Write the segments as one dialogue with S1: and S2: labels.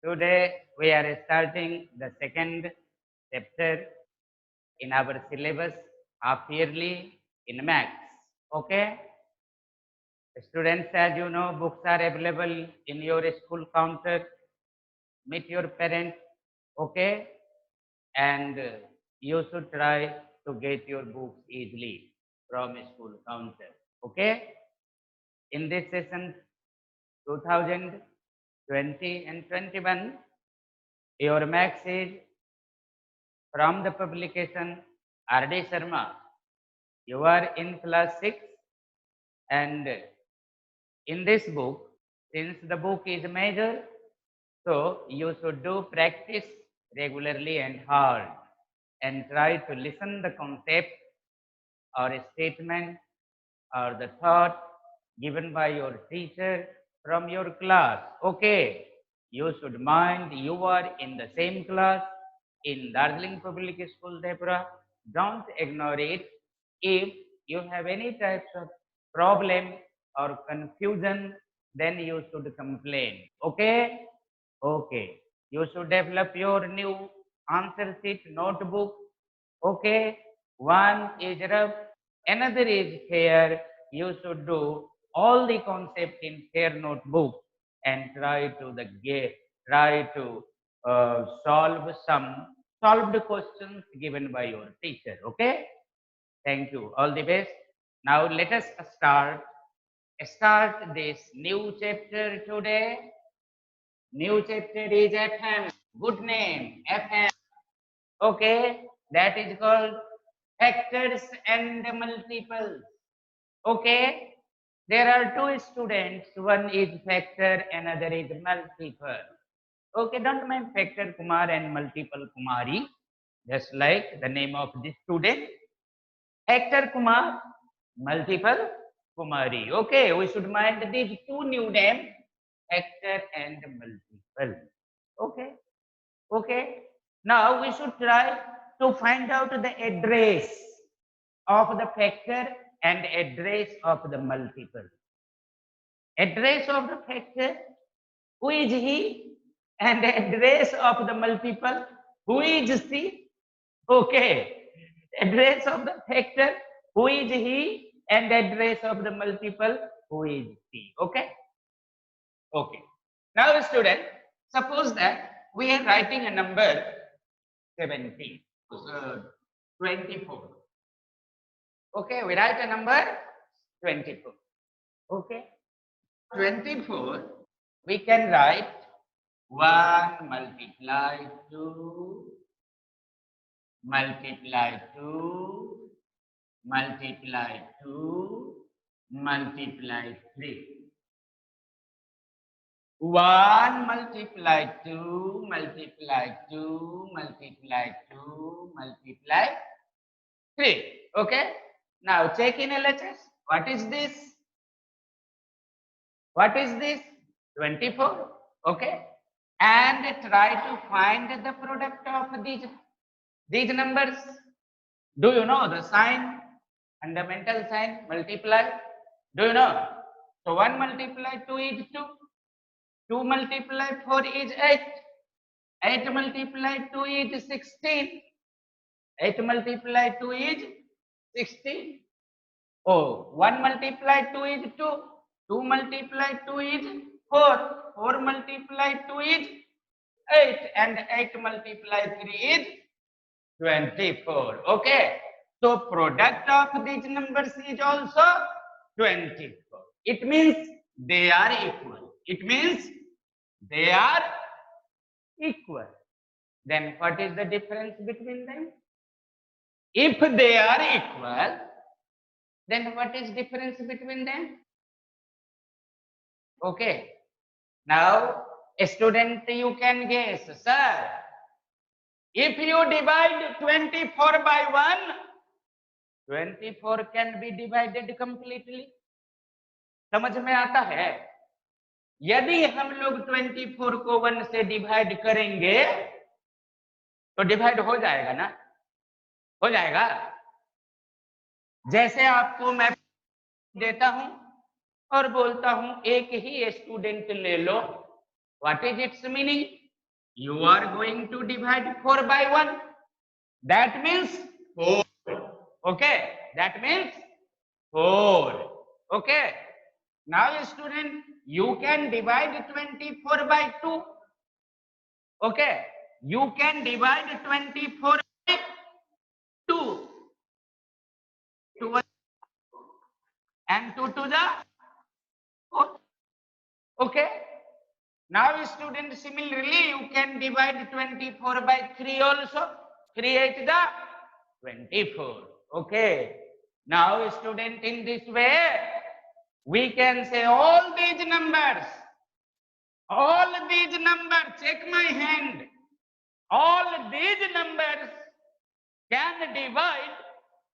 S1: Today we are starting the second chapter in our syllabus half yearly in maths. Okay, students, as you know, books are available in your school counter. Meet your parents. Okay, and you should try to get your books easily from school counter. Okay, in this session 2020 and 21, your max is from the publication R.D. Sharma. You are in class 6, and in this book, since the book is major, so you should do practice regularly and hard and try to listen the concept or a statement or the thought given by your teacher from your class. Okay, you should mind you are in the same class in Darjeeling Public School, Debra. Don't ignore it. If you have any types of problem or confusion, then you should complain. Okay? Okay. You should develop your new answer sheet notebook. Okay? One is rough, another is fair. You should do all the concept in fair notebook and try to solve some solved questions given by your teacher. Okay? Thank you. All the best. Now let us start this new chapter today. New chapter is FM. Good name, FM. Okay, that is called factors and multiples. Okay, there are two students. One is factor, another is multiple. Okay, don't mind factor Kumar and multiple Kumari, just like the name of the student. Factor Kumar, multiple Kumari. Okay, we should mind these two new names, factor and multiple. Okay, okay. Now we should try to find out the address of the factor and address of the multiple. Address of the factor, who is he? And address of the multiple, who is she? Okay. Address of the factor, who is he? And address of the multiple, who is she? Okay. Okay. Now, student, suppose that we are writing a number 17, 24. Okay, we write a number 24. Okay. 24, we can write 1 multiply 2 multiply 2 multiply 2 multiply 3. 1 multiply 2 multiply 2 multiply 2 multiply 3. Okay. Now check in LHS. What is this? What is this? 24. Okay. And try to find the product of these numbers. Do you know the sign? Fundamental sign, multiply. Do you know? So 1 multiply 2 is 2. 2 multiply 4 is 8. 8 multiply 2 is 16. 8 multiply 2 is 16. Oh, 1 multiply 2 is 2. 2 multiply 2 is 4. 4 multiply 2 is 8. And 8 multiply 3 is 24. Okay. So product of these numbers is also 24. It means they are equal. It means they are equal. Then what is the difference between them? If they are equal, then what is difference between them? Okay. Now, a student, you can guess, sir. If you divide 24 by 1, 24 can be divided completely. समझ में आता है? यदि हम लोग 24 को 1 से divide करेंगे तो डिवाइड हो जाएगा ना? हो जाएगा? जैसे आपको मैं देता हूं और बोलता हूं एक ही स्टूडेंट ले लो, what is its meaning? You are going to divide 4 by 1. That means 4. Okay. That means 4. Okay. Now, student, you can divide 24 by 2. Okay. You can divide 24 by 2. 2 and 2 to the 4. Okay. Now, student, similarly, you can divide 24 by 3 also. 3 8 the 24. Okay. Now, student, in this way, we can say all these numbers, check my hand, all these numbers can divide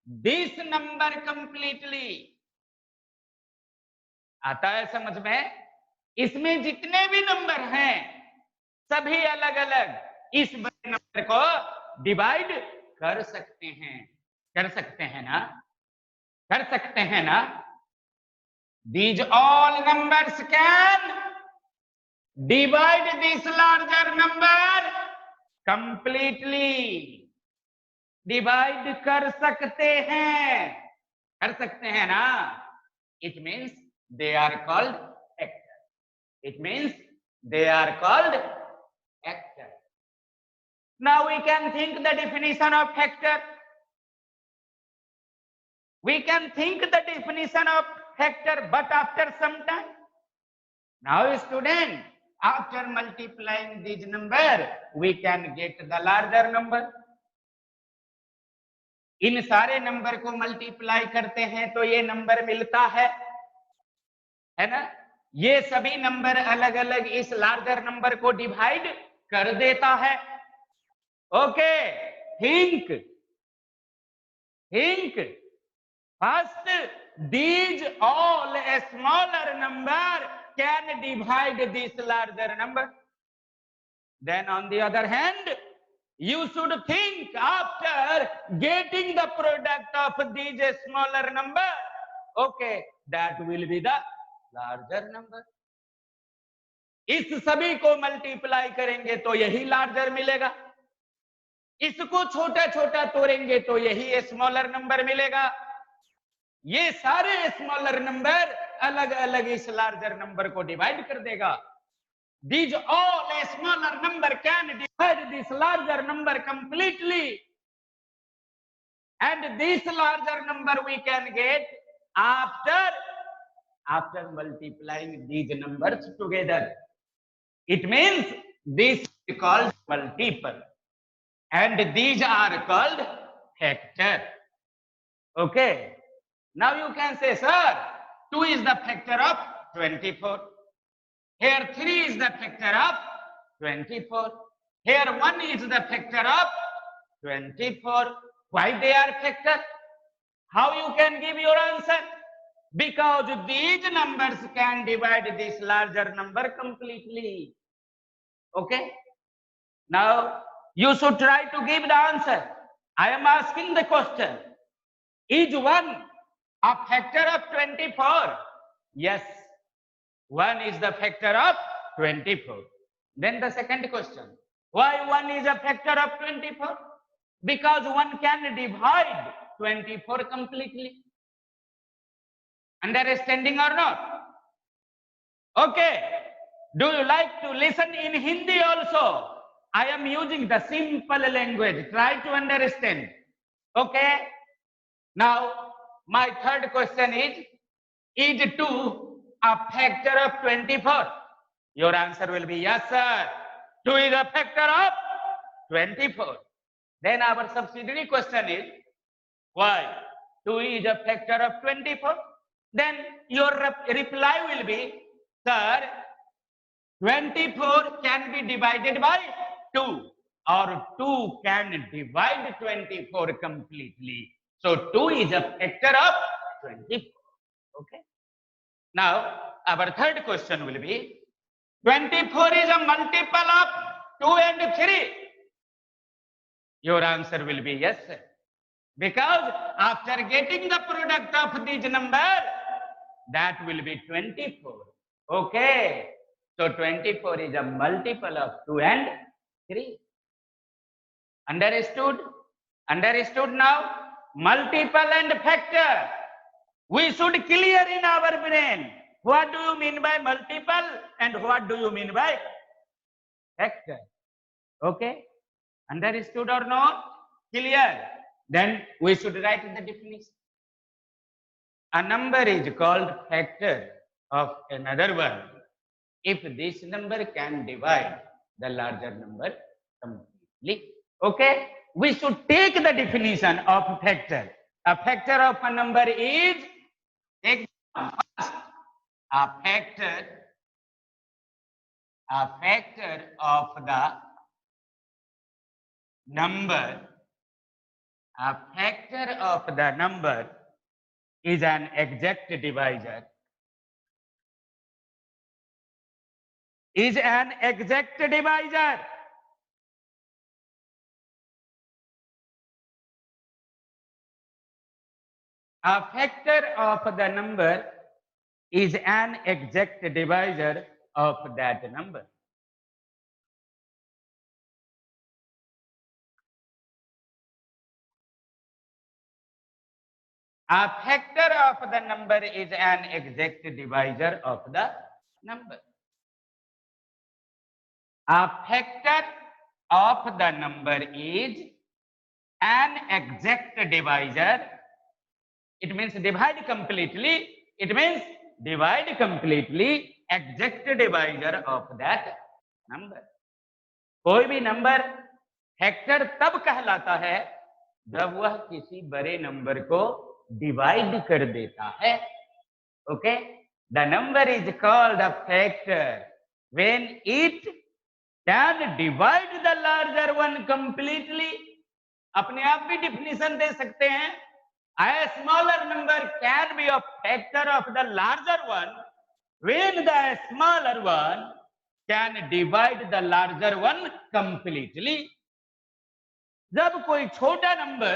S1: this number completely. आता है समझ में? इसमें जितने भी number हैं सभी अलग अलग इस बड़े नंबर को डिवाइड कर सकते हैं ना? कर सकते हैं ना? These all numbers can divide this larger number completely. Divide कर सकते हैं ना? It means they are called factor. It means they are called factor. Now we can think the definition of factor. We can think the definition of factor, but after some time. Now, student, after multiplying this number, we can get the larger number. इन सारे number को multiply करते हैं तो ये number मिलता है ना? ये सभी नंबर अलग अलग इस लार्जर नंबर को डिवाइड कर देता है. Okay, think first, these all a smaller number can divide this larger number. Then on the other hand, you should think after getting the product of these smaller number, okay, that will be the larger number. इस सभी को multiply करेंगे तो यही larger मिलेगा. इसको छोटा छोटा तोड़ेंगे तो यही स्मॉलर नंबर मिलेगा. ये सारे स्मॉलर नंबर अलग अलग इस लार्जर नंबर को डिवाइड कर देगा. These all a smaller number can divide this larger number completely, and this larger number we can get after multiplying these numbers together. It means this is called multiple, and these are called factor. Okay. Now you can say, sir, 2 is the factor of 24. Here 3 is the factor of 24. Here 1 is the factor of 24. Why they are factor? How you can give your answer? Because these numbers can divide this larger number completely. Okay? Now you should try to give the answer. I am asking the question. Is 1 a factor of 24? Yes. 1 is the factor of 24. Then the second question. Why 1 is a factor of 24? Because 1 can divide 24 completely. Understanding or not? Okay. Do you like to listen in Hindi also? I am using the simple language. Try to understand. Okay. Now, my third question is 2 a factor of 24? Your answer will be yes, sir. 2 is a factor of 24. Then our subsidiary question is, why 2 is a factor of 24? Then your reply will be, sir, 24 can be divided by 2, or 2 can divide 24 completely. So 2 is a factor of 24. Okay. Now, our third question will be, 24 is a multiple of 2 and 3. Your answer will be yes, sir. Because after getting the product of these numbers, that will be 24. Okay. So 24 is a multiple of 2 and 3. Understood? Understood now? Multiple and factor. We should clear in our brain. What do you mean by multiple and what do you mean by factor? Okay? Understood or not? Clear? Then we should write the definition. A number is called factor of another one if this number can divide the larger number completely. Okay? We should take the definition of factor. A factor of a number is a factor of the number. A factor of the number is an exact divisor. Is an exact divisor. A factor of the number is an exact divisor of that number. A factor of the number is an exact divisor of the number. A factor of the number is an exact divisor. It means divide completely. It means divide completely exact divisor of that number. कोई भी number factor तब कहलाता है जब वह किसी बड़े number को डिवाइड कर देता है. Okay, the number is called a factor when it can divide the larger one completely. अपने आप भी डिफिनेशन दे सकते हैं. A smaller number can be a factor of the larger one when the smaller one can divide the larger one completely. जब कोई छोटा number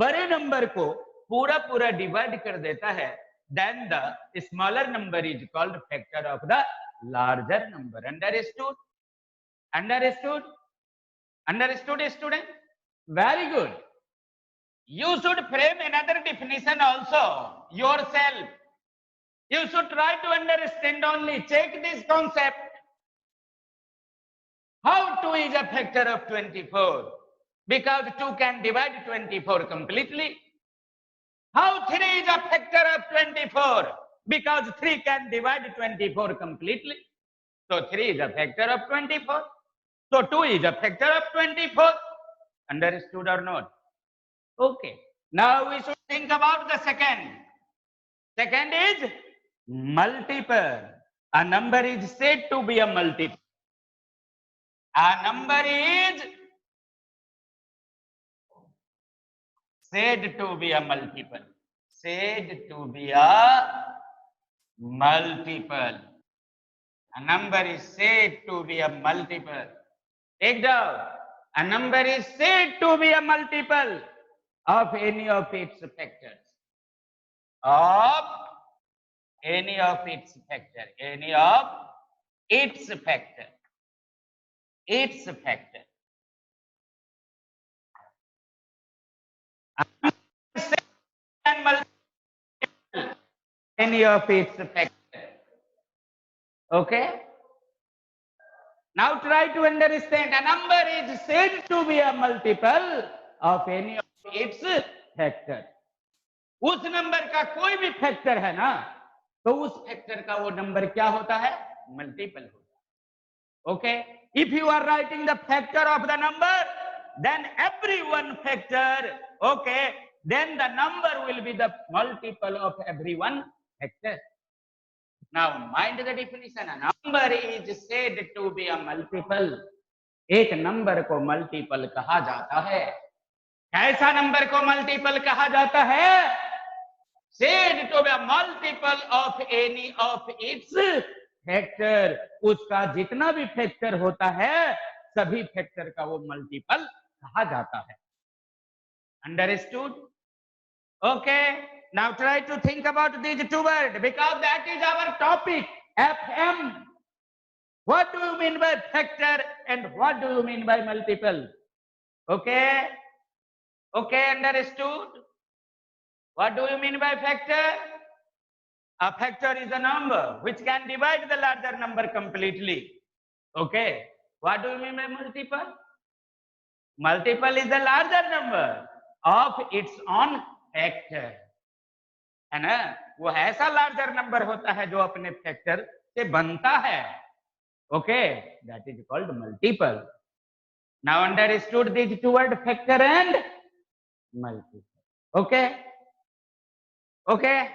S1: बड़े number को पूरा पूरा डिवाइड कर देता है, then the smaller number is called factor of the larger number. Understood? Understood? Understood, student? Very good. You should frame another definition also yourself. You should try to understand only. Check this concept. How 2 is a factor of 24? Because 2 can divide 24 completely. How 3 is a factor of 24? Because 3 can divide 24 completely. So 3 is a factor of 24. So 2 is a factor of 24. Understood or not? Okay. Now we should think about the second. Second is multiple. A number is said to be a multiple. A number is said to be a multiple. Said to be a multiple. A number is said to be a multiple. Take down. A number is said to be a multiple of any of its factors. Of any of its factor. Any of its factor. Its factor. Any of its factor. Okay? Now try to understand. A number is said to be a multiple of any of its factor. उस number का कोई भी factor है ना, तो उस factor का वो नंबर क्या होता है? मल्टीपल होता है. Okay, if you are writing the factor of the number, then every one factor, okay, then the number will be the multiple of every one factor. Now mind the definition. A number is said to be a multiple. एक number को multiple कहा जाता है. कैसा number को multiple कहा जाता है? Said to be a multiple of any of its factor. उसका जितना भी फैक्टर होता है, सभी फैक्टर का वो मल्टीपल कहा जाता है. Understood? Okay. Now try to think about these two words because that is our topic. FM. What do you mean by factor and what do you mean by multiple? Okay? Okay, understood? What do you mean by factor? A factor is a number which can divide the larger number completely. Okay? What do you mean by multiple? Multiple is the larger number of its own factor. है ना? वो ऐसा larger number होता है जो अपने factor से बनता है. Okay, that is called multiple. Now understood these two words, factor and multiple. Okay? Okay?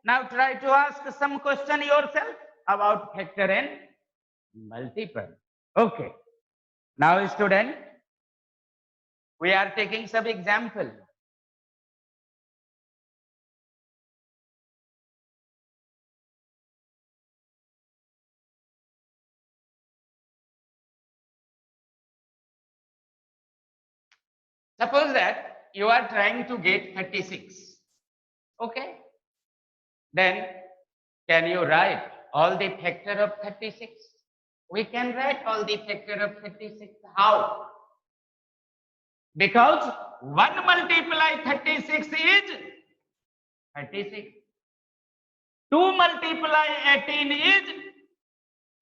S1: Now try to ask some question yourself about factor and multiple. Okay. Now student, we are taking some example. Suppose that you are trying to get 36. Okay? Then can you write all the factor of 36? We can write all the factor of 36. How? Because 1 multiply 36 is 36. 2 multiply 18 is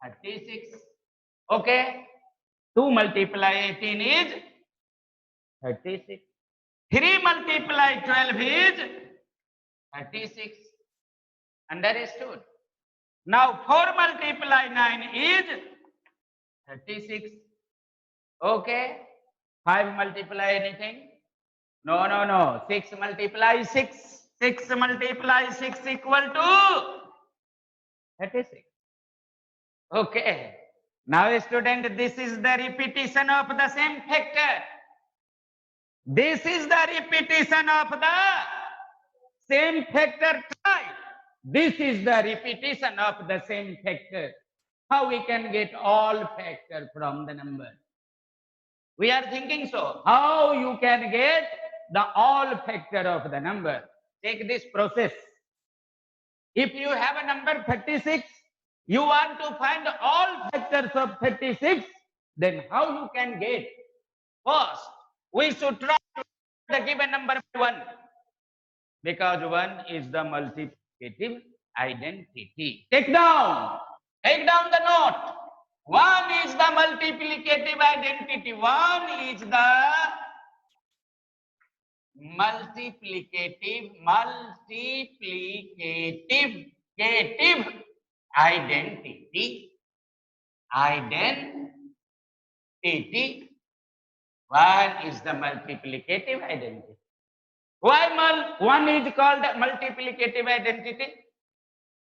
S1: 36. Okay? 2 multiply 18 is 36. 3 multiply 12 is 36. Understood? Now 4 multiply 9 is 36. Okay? 5 multiply anything? No, no, no. 6 multiply 6. 6 multiply 6 equal to 36. Okay. Now student, this is the repetition of the same factor. This is the repetition of the same factor type. This is the repetition of the same factor. How we can get all factor from the number? We are thinking so. How you can get the all factor of the number? Take this process. If you have a number 36, you want to find all factors of 36, then how you can get? First, we should try to the given number by 1. Because 1 is the multiplicative identity. Take down the note. 1 is the multiplicative identity. 1 is the multiplicative identity. 1 is the multiplicative identity. Why 1 is called multiplicative identity?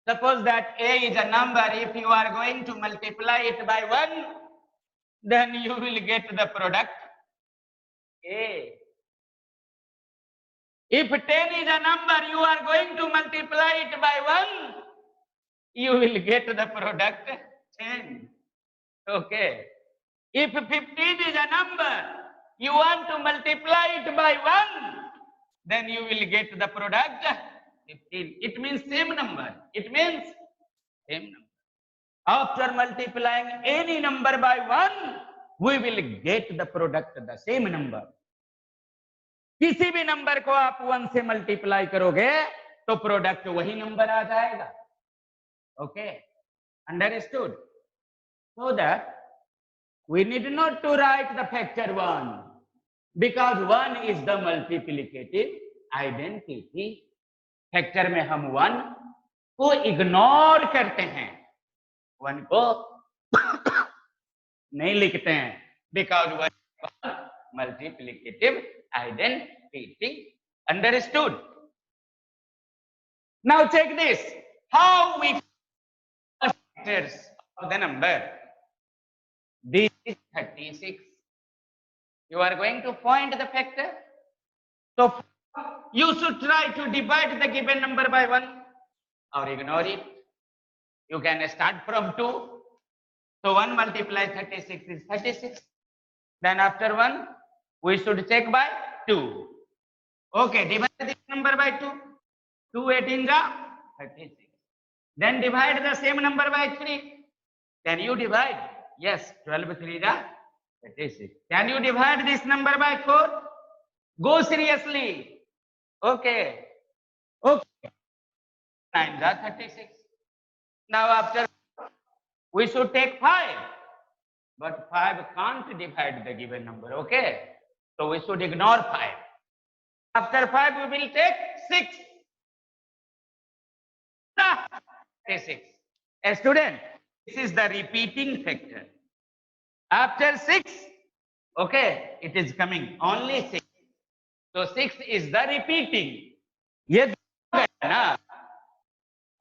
S1: Suppose that A is a number. If you are going to multiply it by 1, then you will get the product A. If 10 is a number, you are going to multiply it by 1, you will get the product 10. Okay. If 15 is a number, you want to multiply it by 1, then you will get the product 15. It means same number. It means same number. After multiplying any number by 1, we will get the product the same number. किसी भी number को आप 1 से multiply करोगे तो product वही number आ जाएगा. Okay, understood? So that we need not to write the factor 1 because 1 is the multiplicative identity. Factor में हम 1 को इग्नोर करते हैं, 1 को नहीं लिखते हैं because 1 is multiplicative identity. Understood? Now check this. How we factors of the number. This is 36. You are going to find the factor. So you should try to divide the given number by 1 or ignore it. You can start from 2. So 1 multiplied 36 is 36. Then after 1, we should check by 2. Okay, divide this number by 2. 2 18 are 36. Then divide the same number by 3. Then you divide. Yes, 12 3 the 36. Can you divide this number by 4? Go seriously. Okay. Okay. 9 the 36. Now after we should take 5. But 5 can't divide the given number. Okay. So we should ignore 5. After 5 we will take 6. 36. A student, this is the repeating factor. After 6, okay, it is coming only 6. So 6 is the repeating. ये ना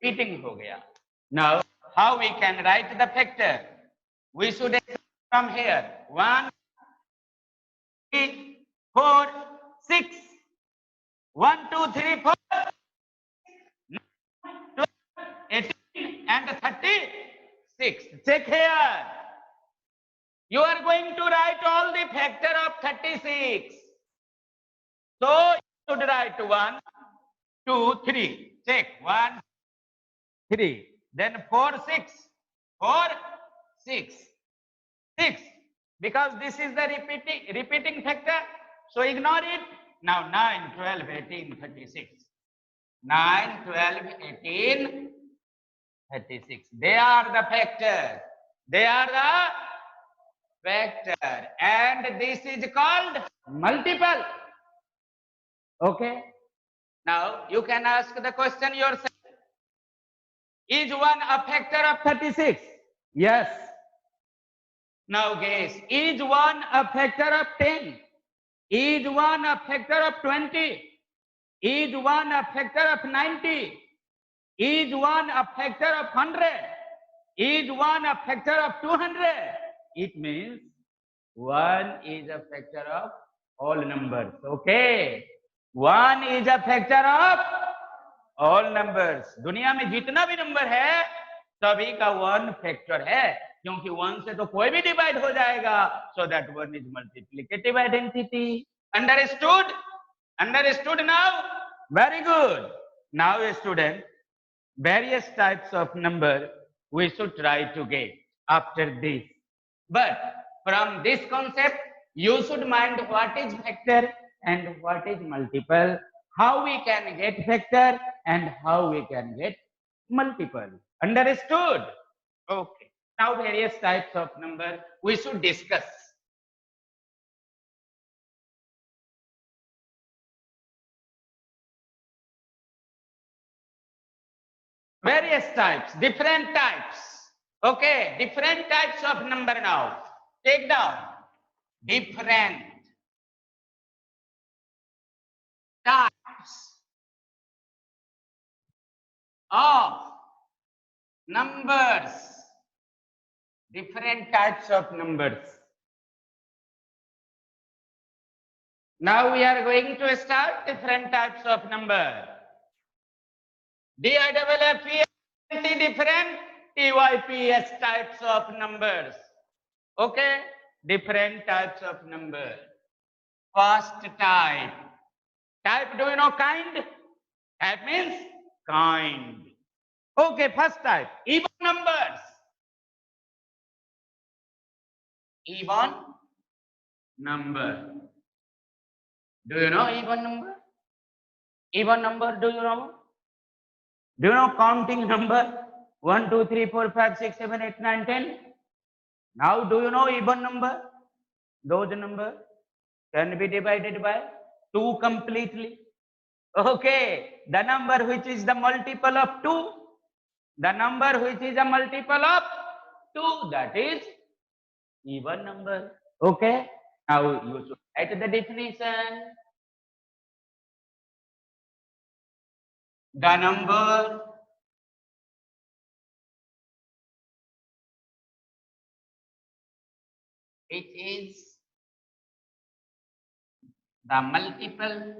S1: repeating हो गया. Now how we can write the factor? We should start from here. 1, 3, 4, 6. 1, 2, 3, 4, 12, 18 and 36. Check here. You are going to write all the factor of 36. So you should write 1, 2, 3. Check 1, 3. Then 4, 6. 4, 6. 6. Because this is the repeating factor. So ignore it. Now 9, 12, 18, 36. 9, 12, 18, 36. They are the factors. They are the factor. And this is called multiple. Okay. Now you can ask the question yourself. Is 1 a factor of 36? Yes. Now guess. Is 1 a factor of 10? Is 1 a factor of 20? Is 1 a factor of 90? Is 1 a factor of 100? Is 1 a factor of 200? It means 1 is a factor of all numbers. Okay. 1 is a factor of all numbers. दुनिया में जितना भी number है सभी का 1 factor है क्योंकि 1 से तो कोई भी डिवाइड हो जाएगा. So that 1 is multiplicative identity. Understood? Understood now? Very good. Now a student, various types of number we should try to get after this. But from this concept, you should mind what is factor and what is multiple, how we can get factor and how we can get multiple. Understood? Okay. Now various types of number we should discuss. Various types, different types. Okay, different types of number now. Take down. Different types of numbers. Different types of numbers. Now we are going to start different types of number. DIFFENT different TYPS types of numbers. Okay, different types of number. First type. Type, do you know kind? Type means kind. Okay, first type, even numbers. Even number. Do you know even number? Even number, do you know? Do you know counting number? 1, 2, 3, 4, 5, 6, 7, 8, 9, 10. Now do you know even number? Those numbers can be divided by 2 completely. Okay, the number which is the multiple of 2. The number which is a multiple of 2, that is even number. Okay, now you should write the definition. The number which is the multiple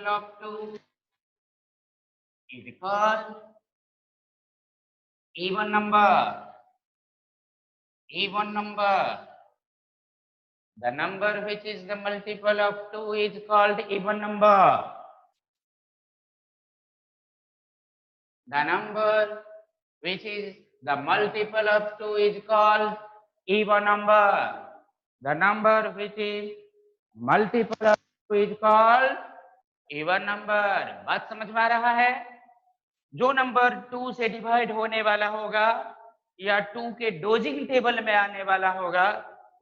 S1: of 2 is called even number. Even number. The number which is the multiple of 2 is called even number. The number which is the multiple of 2 is called even number. The number which is multiple of 2 is called even number. बात समझ में आ रहा है? जो number 2 से divide होने वाला होगा या 2 के डोजिंग टेबल में आने वाला होगा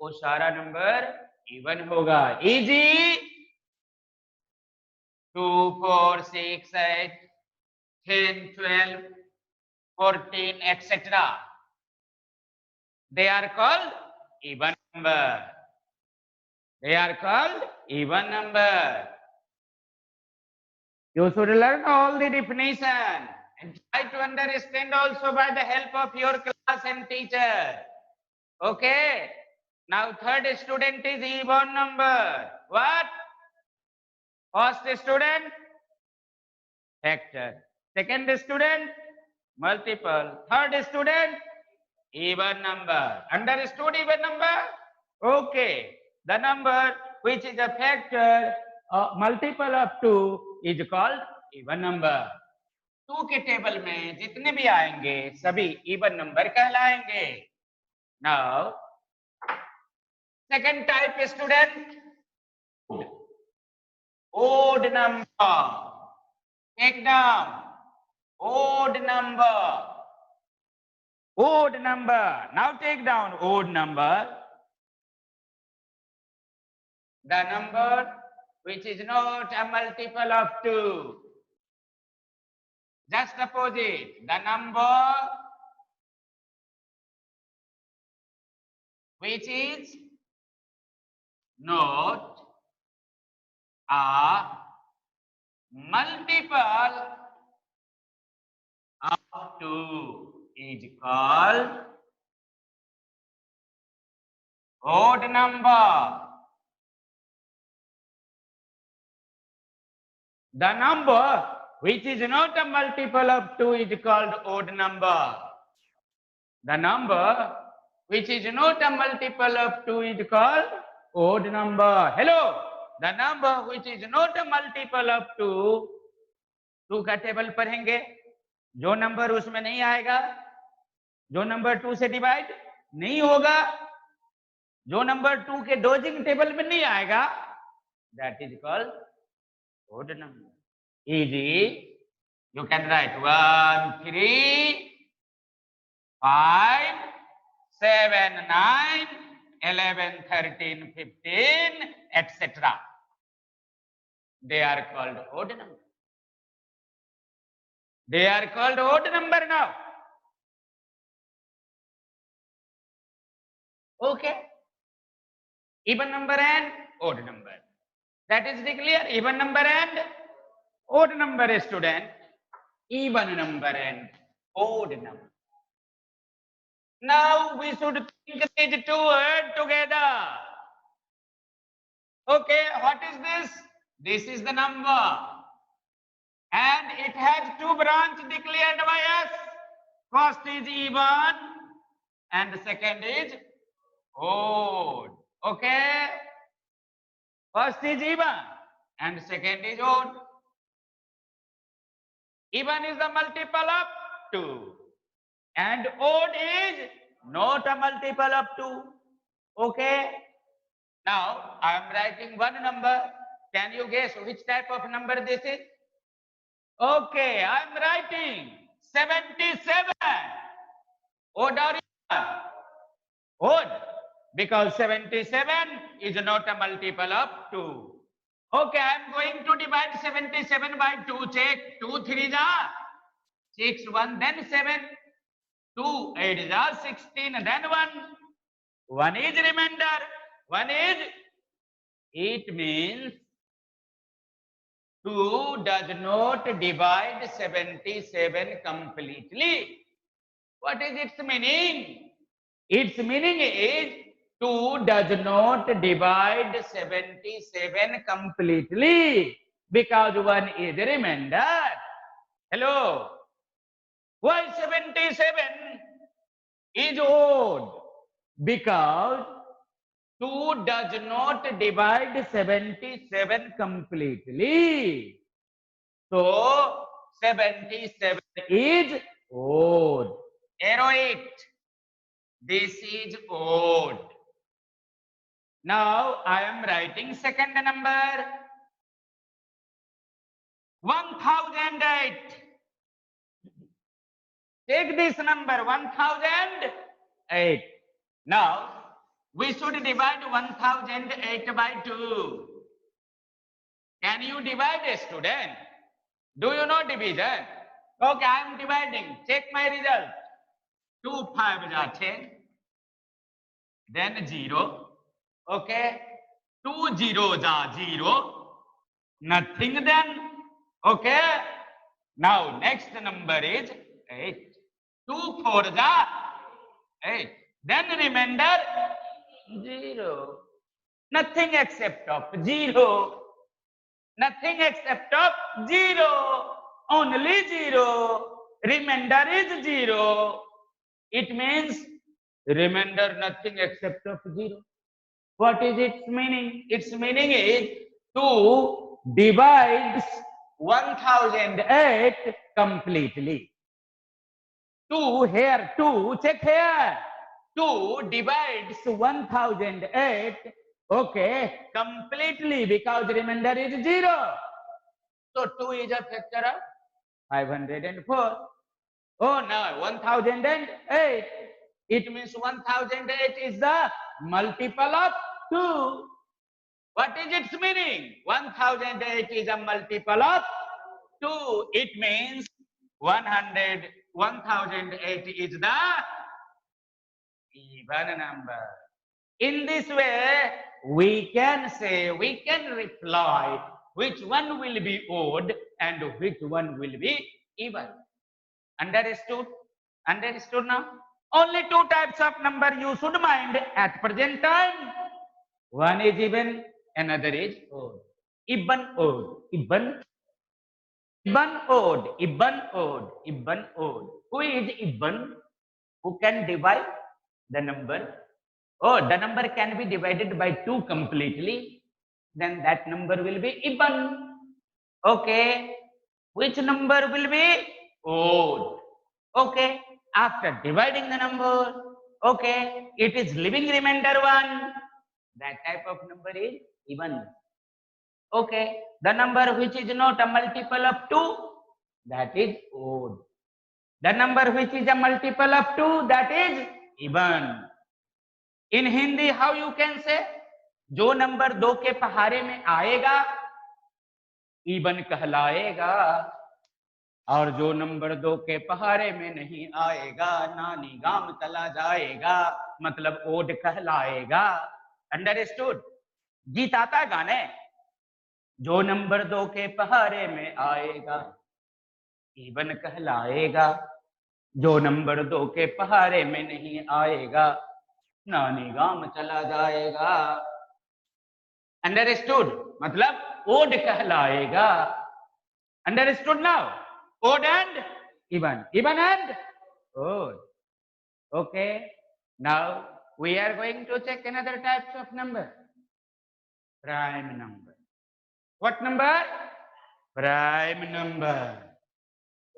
S1: वो सारा नंबर इवन होगा. Easy. 2, 4, 6, 8, 10, 12, 14, etc. They are called even number. They are called even number. You should learn all the definition and try to understand also by the help of your class and teacher. Okay. Now third student is even number. What? First student, factor. Second student, multiple. Third student, even number. Understood even number? Okay. The number which is a factor multiple of 2 is called even number. 2 के table में जितने भी आएंगे सभी even number कहलाएंगे. Now, second type student, odd number. Take down. Odd number. Odd number. Now take down odd number. The number which is not a multiple of 2. Just opposite. The number which is not a multiple of 2 is called odd number. The number which is not a multiple of 2 is called odd number. The number which is not a multiple of 2 is called odd number. Hello. The number which is not a multiple of 2, 2 का table पढ़ेंगे. जो number उसमें नहीं आएगा, जो number 2 से divide नहीं होगा, जो नंबर 2 के डोजिंग टेबल में नहीं आएगा, that is called odd number. Easy. You can write 1, 3, 5, 7, 9, 11, 13, 15, etc. They are called odd number. They are called odd number now. Okay. Even number and odd number. That is the clear. Even number and odd number, student. Even number and odd number. Now we should think these two words together. Okay, what is this? This is the number. And it has 2 branches declared by us. First is even and the second is odd. Okay? First is even and second is odd. Even is the multiple of 2 and odd is not a multiple of 2. Okay? Now I am writing one number. Can you guess which type of number this is? Okay, I am writing 77. Odd or even? Odd, because 77 is not a multiple of 2. Okay, I am going to divide 77 by 2. Check. 2 3 are 6, 1, then 7. 2 8 are 16, then 1. 1 is remainder. 1 is, it means 2 does not divide 77 completely. What is its meaning? Its meaning is 2 does not divide 77 completely because 1 is remainder. Hello. Why 77 is odd? Because 2 does not divide 77 completely. So 77 is odd. arrow it. This is odd. Now I am writing second number. 1008. Take this number 1008. Now we should divide 1008 by 2. Can you divide, a student? Do you know division? Okay, I am dividing. Check my result. 2 5 are 10. Then 0. Okay. 2 zeros are 0. Nothing then. Okay. Now next number is 8. 2 4s are 8. Then remainder 0. Nothing except of 0. Nothing except of 0. Only 0. Remainder is 0. It means remainder nothing except of 0. What is its meaning? Its meaning is 2 divides 1008 completely. 2 here, 2, check here. 2 divides 1008, okay, completely, because remainder is 0. So 2 is a factor of 504. Oh, no, 1008. It means 1008 is the multiple of 2. What is its meaning? 1008 is a multiple of 2. It means 1008 is the even number. In this way, we can say, we can reply which one will be odd and which one will be even. Understood? Understood now? Only 2 types of number you should mind at present time. One is even, another is odd. Even odd. Even odd. Even odd. Even odd. Who is even? Who can divide the number? Oh, the number can be divided by 2 completely. Then that number will be even. Okay. Which number will be odd? Okay. After dividing the number, okay, it is leaving remainder 1. That type of number is even. Okay. The number which is not a multiple of 2, that is odd. The number which is a multiple of 2, that is even. In Hindi, how you can say? जो number 2 के पहाड़े में आएगा even कहलाएगा, और जो number 2 के पहाड़े में नहीं आएगा नानी गाम चला जाएगा, मतलब ओड कहलाएगा. अंडरस्टूड? गीत आता है गाने. जो नंबर 2 के पहाड़े में आएगा इवन कहलाएगा, जो नंबर 2 के पहाड़े में नहीं आएगा नानी गाम चला जाएगा. अंडरस्टूड? मतलब ओड कहलाएगा. Understood now? Odd and even. Even and odd. Okay. Now we are going to check another types of number. Prime number. What number? Prime number.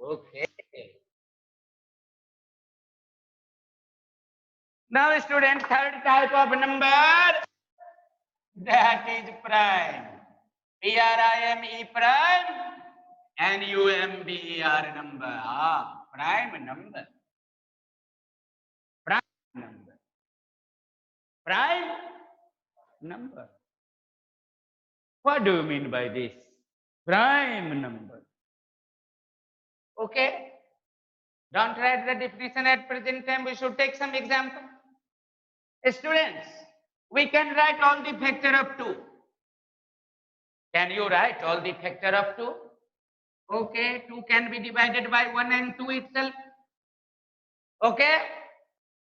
S1: Okay. Now student, third type of number, that is prime. Prime prime. NUMBER number. Prime number. Prime number. Prime number. What do you mean by this? Prime number. Okay. Don't write the definition at present time. We should take some example. Students, we can write all the factor of 2. Can you write all the factor of 2? Okay, 2 can be divided by 1 and 2 itself. Okay?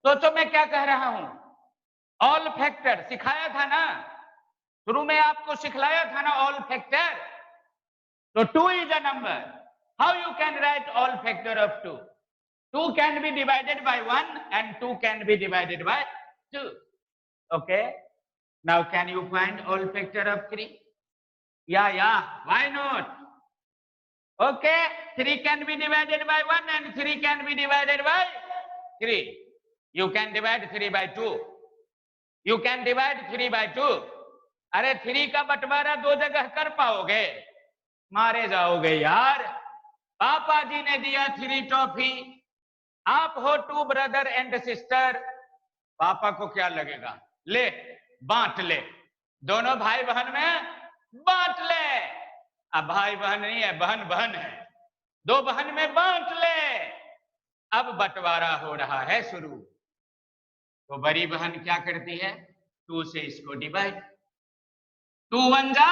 S1: सोचो मैं क्या कह रहा हूं. All factor सिखाया था ना, शुरू में आपको सिखलाया था ना ऑल फैक्टर. तो 2 is a number. How you can write all factor of 2? 2 can be divided by 1 and 2 can be divided by 2. Okay? Now can you find all factor of 3? Yeah. Why not? Okay, 3 can be divided by 1 and 3 can be divided by 3. You can divide 3 by 2. You can divide 3 by 2. अरे 3 का बंटवारा 2 जगह कर पाओगे? मारे जाओगे यार। पापा जी ने दिया 3 टॉफी, आप हो 2 ब्रदर एंड सिस्टर, पापा को क्या लगेगा? ले बांट ले, दोनों भाई बहन में बांट ले। अब भाई बहन नहीं है, बहन बहन है, 2 बहन में बांट ले। अब बंटवारा हो रहा है शुरू। तो बड़ी बहन क्या करती है? 2 से इसको डिवाइड, 2 1 जा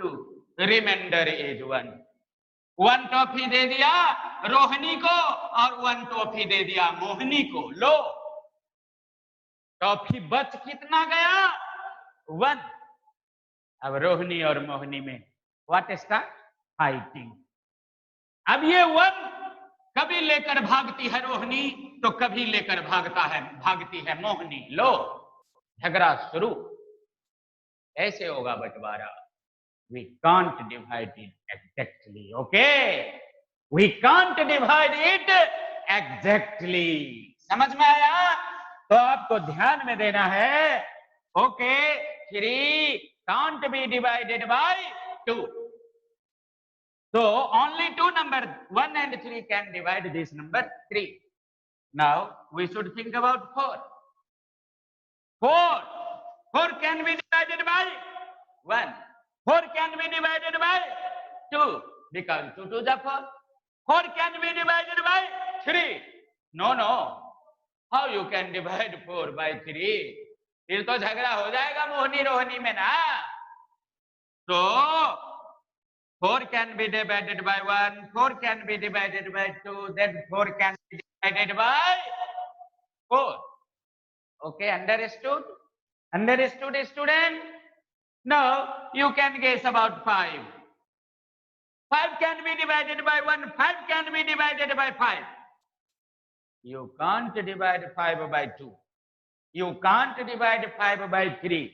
S1: 2, रिमाइंडर इज 1। 1 टॉफी दे दिया रोहिणी को और 1 टॉफी दे दिया मोहिनी को। लो टॉफी बच कितना गया? 1। अब रोहिणी और मोहिनी में व्हाट स्टार्ट? फाइटिंग। अब ये 1 कभी लेकर भागती है रोहिणी, तो कभी लेकर भागती है मोहिनी। लो झगड़ा शुरू। ऐसे होगा बंटवारा। We can't divide it exactly. Okay? We can't divide it exactly. समझ में आया? तो आपको ध्यान में देना है। Okay, 3 can't be divided by 2. So only 2 number 1 and 3 can divide this number 3. Now we should think about 4. 4 can be divided by 1. 4 can be divided by 2 because 2 to the 4. 4 can be divided by 3. No. How you can divide 4 by 3? फिर तो झगड़ा हो जाएगा मोहिनी रोहिणी में ना। तो 4 can be divided by 1, 4 can be divided by 2, then 4 can be divided by 4. Okay, understood? Understood, student? Now you can guess about 5. 5 can be divided by 1, 5 can be divided by 5. You can't divide 5 by 2. You can't divide 5 by 3.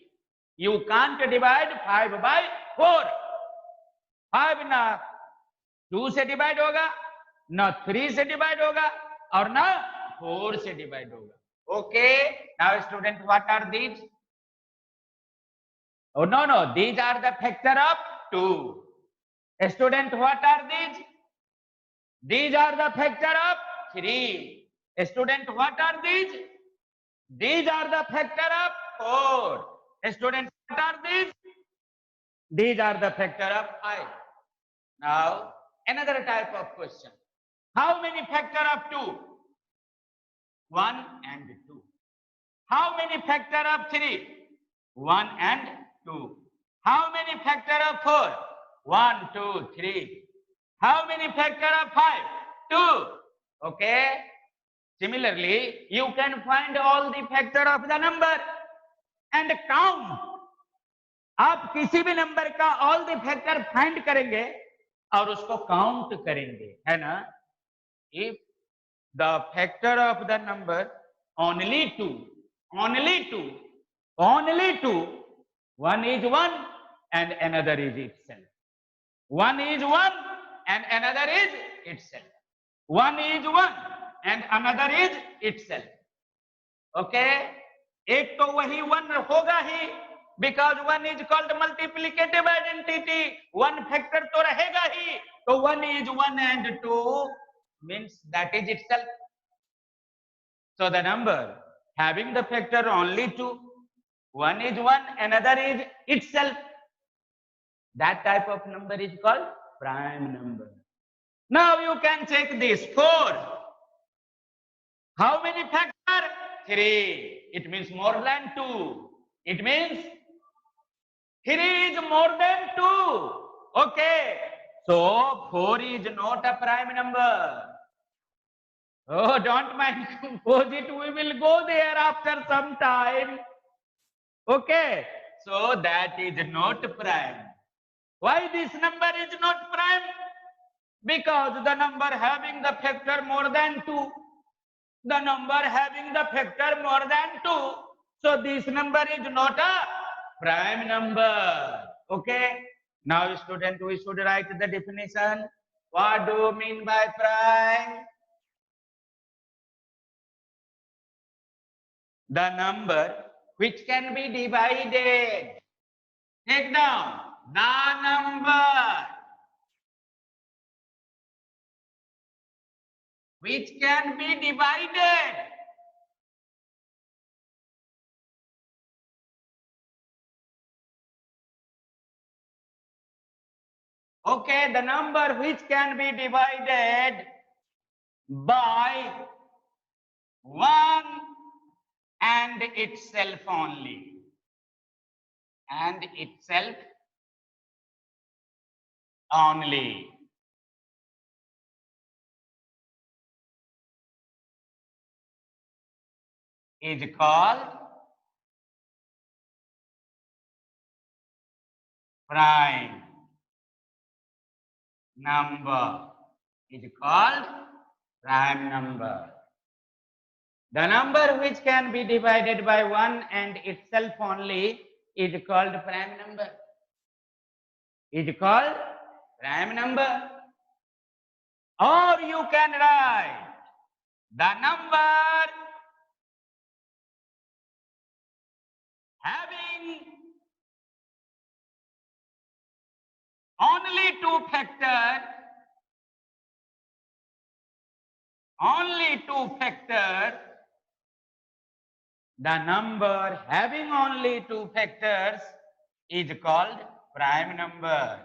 S1: You can't divide 5 by 4. 5 ना 2 से divide होगा, ना 3 से divide होगा और ना 4 से divide होगा। Okay, now student what are these? Oh, no. These are the factor of 2. Student, what are these? These are the factor of 3. Student, what are these? These are the factor of 4. Student, what are these? These are the factor of 5. Now, another type of question. How many factor of 2? 1 and 2. How many factor of 3? 1 and 2. How many factor of 4? 1, 2, 3. How many factor of 5? 2. Okay. Similarly, you can find all the factor of the number and count. आप किसी भी number का all the factor find करेंगे और उसको count करेंगे, है ना? If the factor of the number only 2, one is 1 and another is itself. One is 1 and another is itself. One is 1 and another is itself. Okay? एक तो वही 1 होगा ही, because 1 is called multiplicative identity. 1 factor तो रहेगा ही, तो 1 is 1 and 2 means that is itself. So the number having the factor only 2, one is 1, another is itself. That type of number is called prime number. Now you can check this 4. How many factor? 3. It means more than 2. It means 3 is more than 2. Okay. So 4 is not a prime number. Oh, don't mind composite. We will go there after some time. Okay. So that is not prime. Why this number is not prime? Because the number having the factor more than 2. The number having the factor more than 2. So this number is not a prime number. Okay. Now student, we should write the definition. What do you mean by prime? The number which can be divided. Take down the number which can be divided. Okay, the number which can be divided by 1 and itself only. And itself only. Is called prime number. Is called prime number. The number which can be divided by 1 and itself only is called prime number. Is called prime number. Or you can write the number having only two factors, the number having only two factors is called prime number.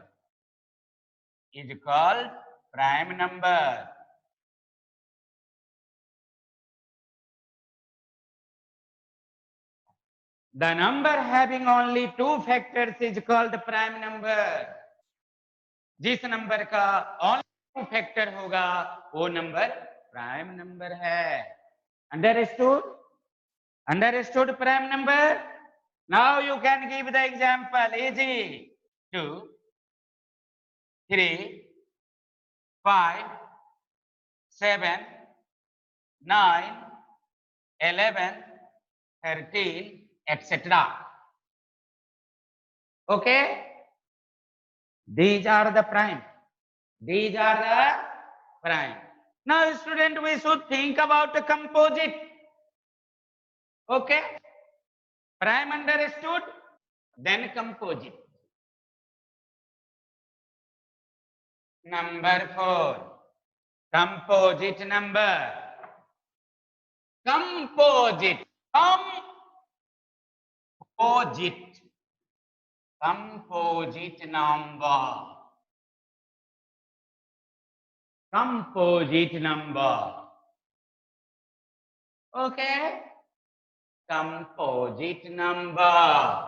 S1: Is called prime number. The number having only two factors is called prime number. जिस number का only two factor होगा वो number prime number है. Understood? Understood prime number? Now you can give the example. Easy. 2, 3, 5, 7, 9, 11, 13, etc. Okay? These are the prime. These are the prime. Now, student, we should think about the composite. Okay? Prime understood? Then composite. Number 4. Composite number. Composite. Composite. Composite number. Composite number. Okay? Composite number.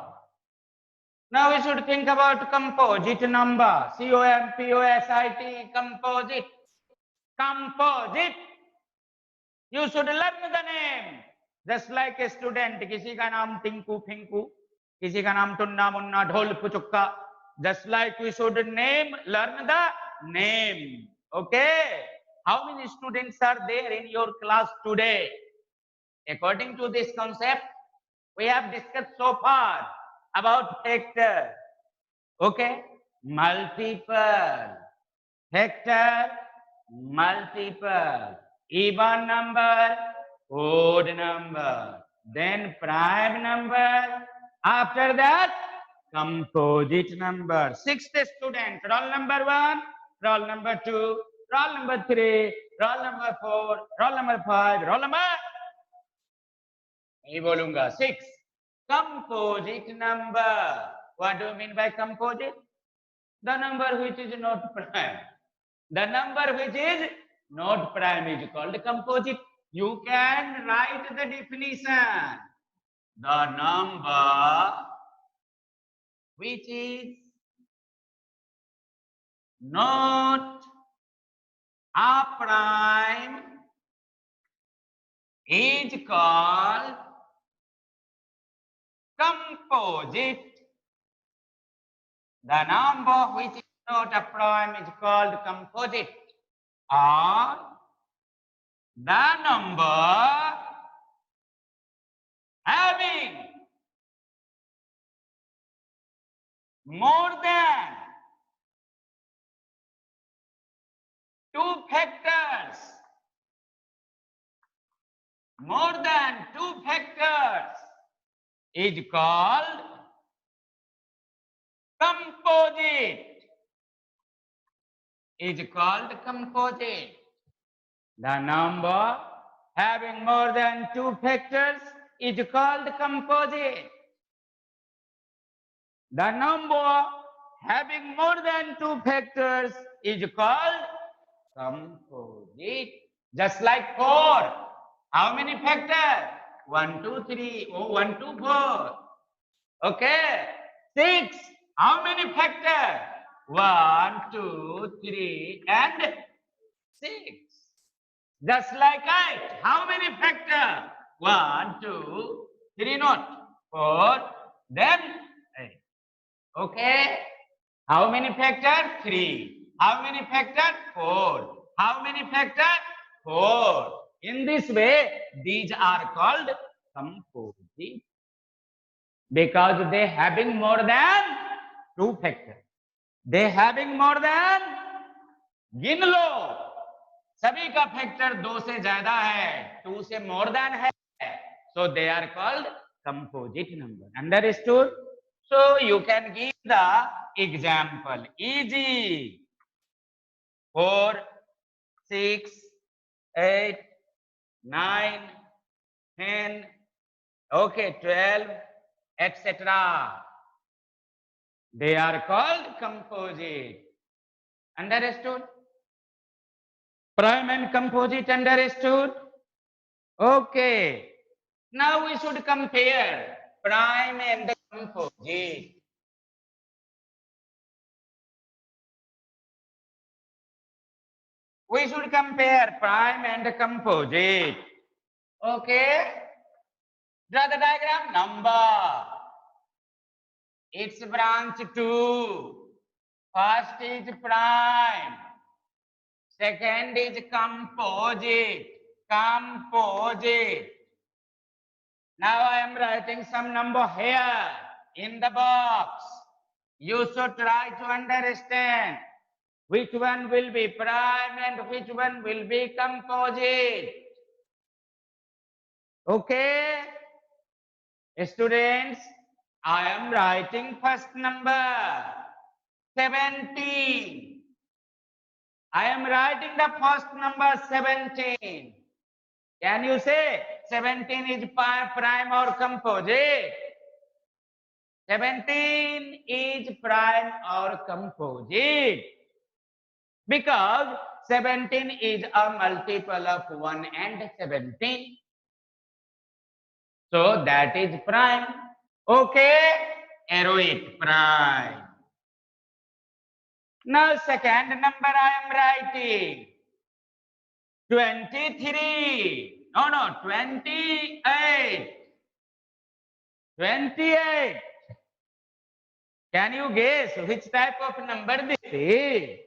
S1: Now we should think about composite number. C-O-M-P-O-S-I-T, composite. Composite. You should learn the name. Just like a student, किसी का नाम टिंकू फिंकू, किसी का नाम टुन्ना मुन्ना ढोल पुचुक्का. Just like we should learn the name. Okay? How many students are there in your class today? According to this concept, we have discussed so far about factor. Okay? Multiple. Factor, multiple. Even number, odd number. Then prime number. After that, composite number. Sixth student, roll number 1, roll number 2, roll number 3, roll number 4, roll number 5, roll number नहीं बोलूंगा 6. Composite number. What do you mean by composite? The number which is not prime. The number which is not prime is called composite. You can write the definition. The number which is not a prime is called composite. The number which is not a prime is called composite. Or the number having more than two factors. more than 2 factors is called composite. Is called composite. The number having more than 2 factors is called composite. The number having more than 2 factors is called composite. Just like 4. How many factors? 1, 2, 3. Oh, 1, 2, 4. Okay. 6. How many factors? 1, 2, 3, and 6. Just like 8. How many factors? 1, 2, 3, not 4. Then 8. Okay. How many factors? 3. How many factors? 4. How many factors? 4. In this way, these are called composite because they having more than 2 factors. They having more than, गिन लो, सभी का factor 2 से ज्यादा है, 2 से more than है, so they are called composite number. Understood? So you can give the example. Easy. 4, 6, 8, 9, 10, okay, 12, etc. They are called composite. Understood? Prime and composite understood? Okay. Now we should compare prime and composite. We should compare prime and composite. Okay. Draw the diagram. Number. Its branch 2. First is prime. Second is composite. Composite. Now I am writing some number here in the box. You should try to understand which one will be prime and which one will be composite. Okay? Students, I am writing first number 17. I am writing the first number 17. Can you say 17 is prime or composite? 17 is prime or composite because 17 is a multiple of 1 and 17. So that is prime. Okay, arrow it, prime. Now second number I am writing 23. No, 28. 28. Can you guess which type of number this is?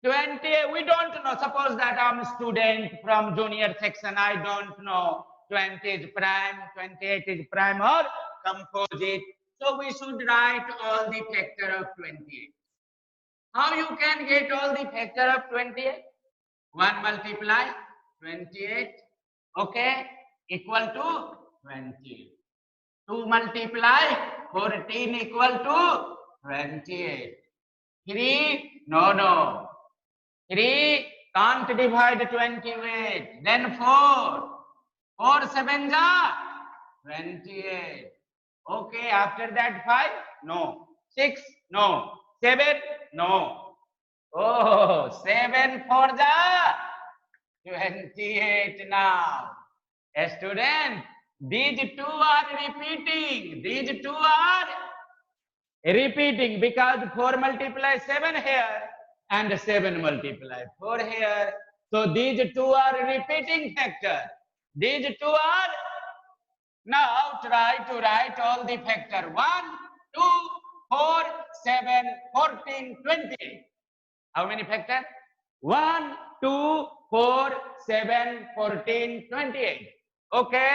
S1: 28. We don't know. Suppose that I'm a student from junior section. I don't know 20 is prime, 28 is prime or composite. So we should write all the factor of 28. How you can get all the factor of 28? 1 multiply 28, okay, equal to 20. 2 multiply 14 equal to 28. 3, no. 3 can't divide 28. Then 4. 4 7 ja 28. Okay, after that 5, no. 6, no. 7, no. Oh, 7 4 ja 28 now. A student, these two are repeating. These two are repeating because 4 multiply 7 here and 7 multiply 4 here. So these two are repeating factor. These two are. Now try to write all the factor. 1, 2, 4, 7, 14, 20. How many factors? 1, 2, 4, 7, 14, 28. Okay.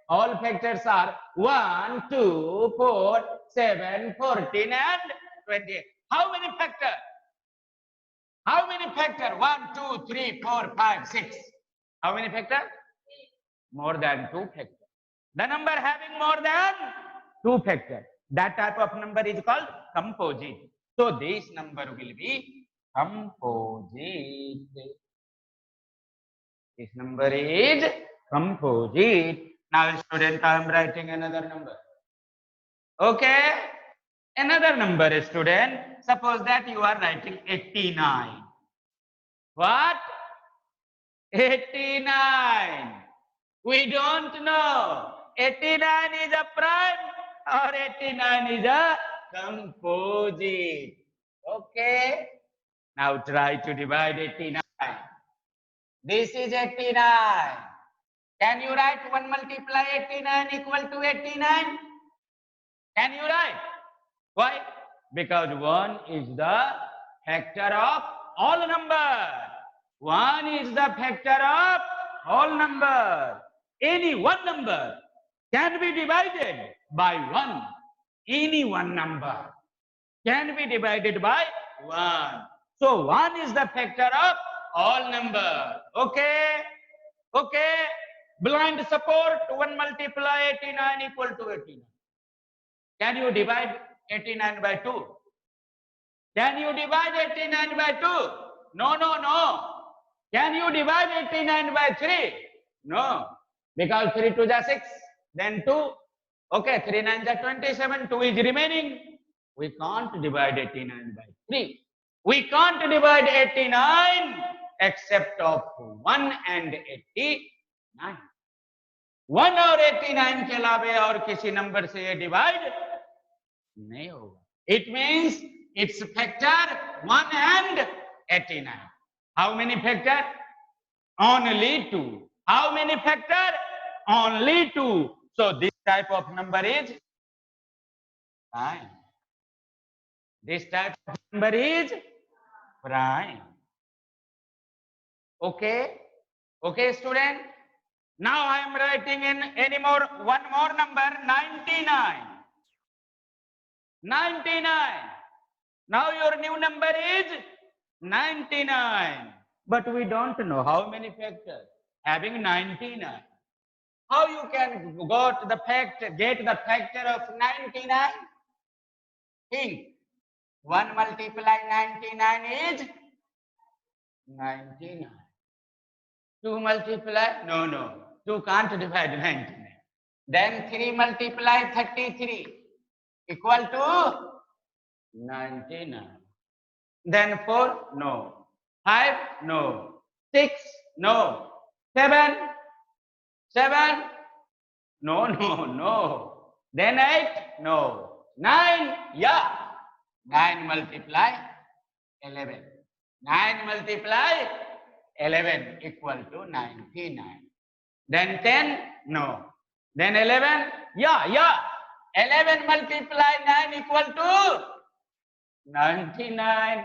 S1: All factors are 1, 2, 4, 7, 14 and 28. How many factors? How many factors? 1, 2, 3, 4, 5, 6. How many factors? more than 2 factor. The number having more than 2 factor. That type of number is called composite. So this number will be composite. This number is composite. Now student, I am writing another number. Okay. Another number, student. Suppose that you are writing 89. What? 89. We don't know. 89 is a prime or 89 is a composite. Okay. Now try to divide 89. This is 89. Can you write 1 multiply 89 equal to 89? Can you write? Why? Because 1 is the factor of all numbers. 1 is the factor of all numbers. Any one number can be divided by 1. Any one number can be divided by 1. So 1 is the factor of all numbers. Okay? Okay? Blind support 1 multiply 89 equal to 89. Can you divide 89 by 2? Can you divide 89 by 2? No, no, no. Can you divide 89 by 3? No. Because 3 2 is 6, then 2. Okay, 3 9 is 27, 2 is remaining. We can't divide 89 by 3. We can't divide 89 except of 1 and 89. 1 और 89 के अलावे और किसी number से ये divide नहीं होगा. It means its factor 1 and 89. How many factor? Only 2. How many factor? Only 2. So this type of number is prime. This type of number is prime. Okay? Okay, student? Now I am writing in one more number, 99. 99. Now your new number is 99. But we don't know how many factors having 99. How you can get the factor of 99? Think. 1 multiply 99 is 99. 2 multiply? No, no. 2 can't divide 99. Then 3 multiply 33 equal to 99. Then 4? No. 5? No. 6? No. 7? 7? No, no, no. Then 8? No. 9? Yeah. 9 multiply 11. 9 multiply 11 equal to 99. Then 10? No. Then 11? Yeah. 11 multiply 9 equal to 99.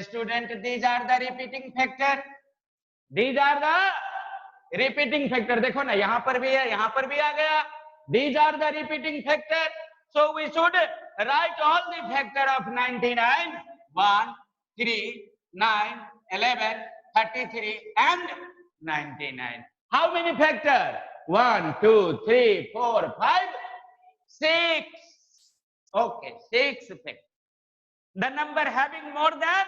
S1: Student, these are the repeating factor. These are the repeating factor. देखो ना, यहाँ पर भी है, यहाँ पर भी आ गया. These are the repeating factor. So we should write all the factor of 99. 1, 3, 9, 11, 33 and 99. How many factor? 1, 2, 3, 4, 5, 6. Okay, 6 factor. The number having more than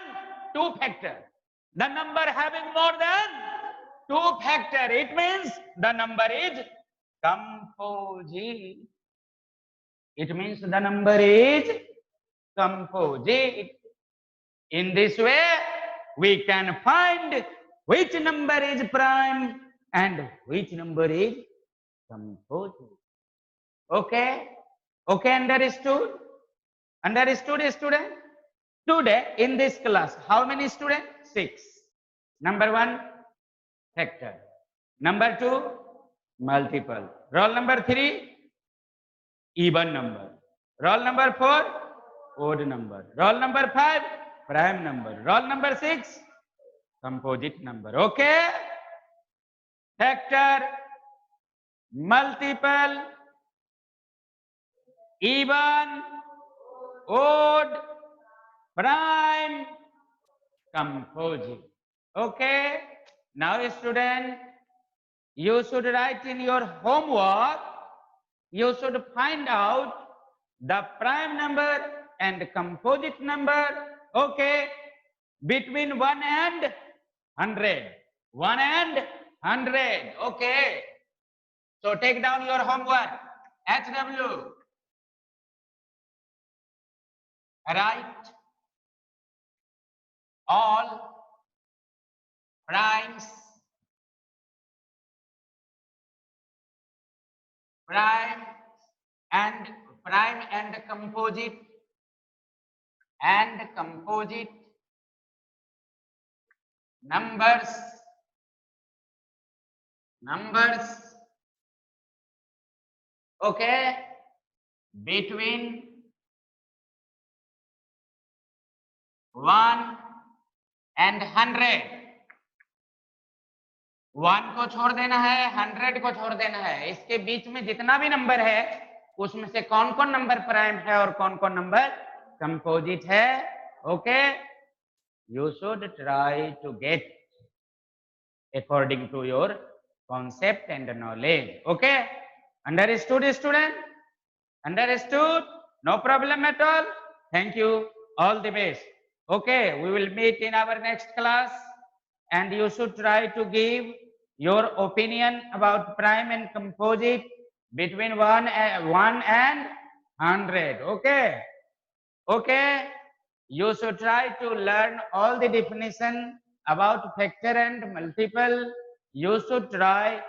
S1: 2 factor. The number having more than 2 factor. It means the number is composite. It means the number is composite. In this way, we can find which number is prime and which number is composite. Okay? Okay, understood? Understood, student? Today, in this class, how many students? 6. Number 1, factor. Number 2, multiple. Roll number 3, even number. Roll number 4, odd number. Roll number 5, prime number. Roll number 6, composite number. Okay? Factor, multiple, even, odd, prime, composite. Okay? Now student, you should write in your homework, you should find out the prime number and composite number, okay, between 1 and 100. 1 and 100, okay. So take down your homework. HW, write all primes, prime and composite numbers okay, between 1 and 100. 1 को छोड़ देना है, 100 को छोड़ देना है। इसके बीच में जितना भी नंबर है उसमें से कौन कौन नंबर प्राइम है और कौन कौन नंबर कंपोजिट है, okay. You should try to get according to your concept and knowledge, okay. Understood, student? Understood? No problem at all. Thank you. All the best. Okay, we will meet in our next class, and you should try to give your opinion about prime and composite between 1 and 100. Okay. Okay. You should try to learn all the definition about factor and multiple. You should try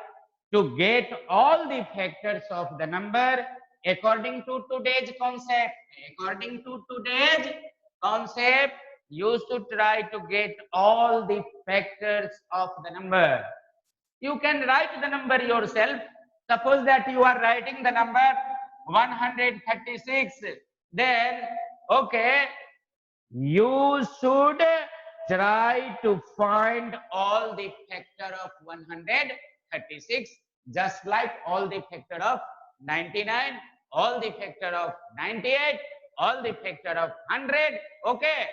S1: to get all the factors of the number according to today's concept. According to today's concept, you should try to get all the factors of the number. You can write the number yourself. Suppose that you are writing the number 136. Then, okay, you should try to find all the factor of 136, just like all the factor of 99, all the factor of 98, all the factor of 100. Okay.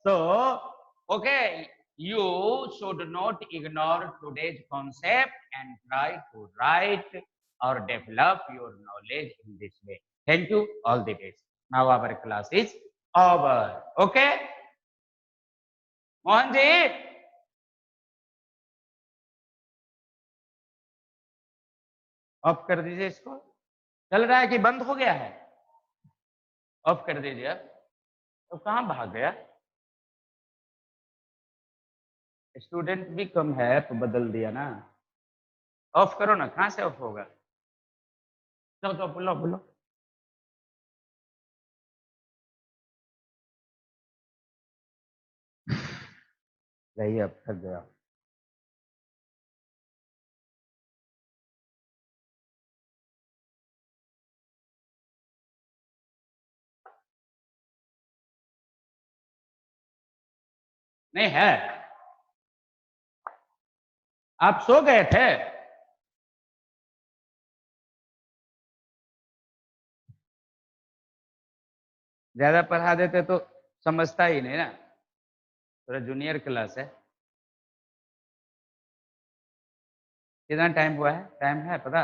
S1: So, okay, you should not ignore today's concept and try to write or develop your knowledge in this way. Thank you. All the best. Now our class is over. Okay. Mohan ji, off कर दीजिए इसको। चल रहा है कि बंद हो गया है? ऑफ कर दीजिए। तो कहाँ भाग गया? स्टूडेंट भी कम है तो बदल दिया ना। ऑफ करो ना, कहाँ से ऑफ होगा? तो बोलो बोलो। रही अब थक गया। नहीं है, आप सो गए थे? ज्यादा पढ़ा देते तो समझता ही नहीं ना। थोड़ा जूनियर क्लास है। कितना टाइम हुआ है? टाइम है पता?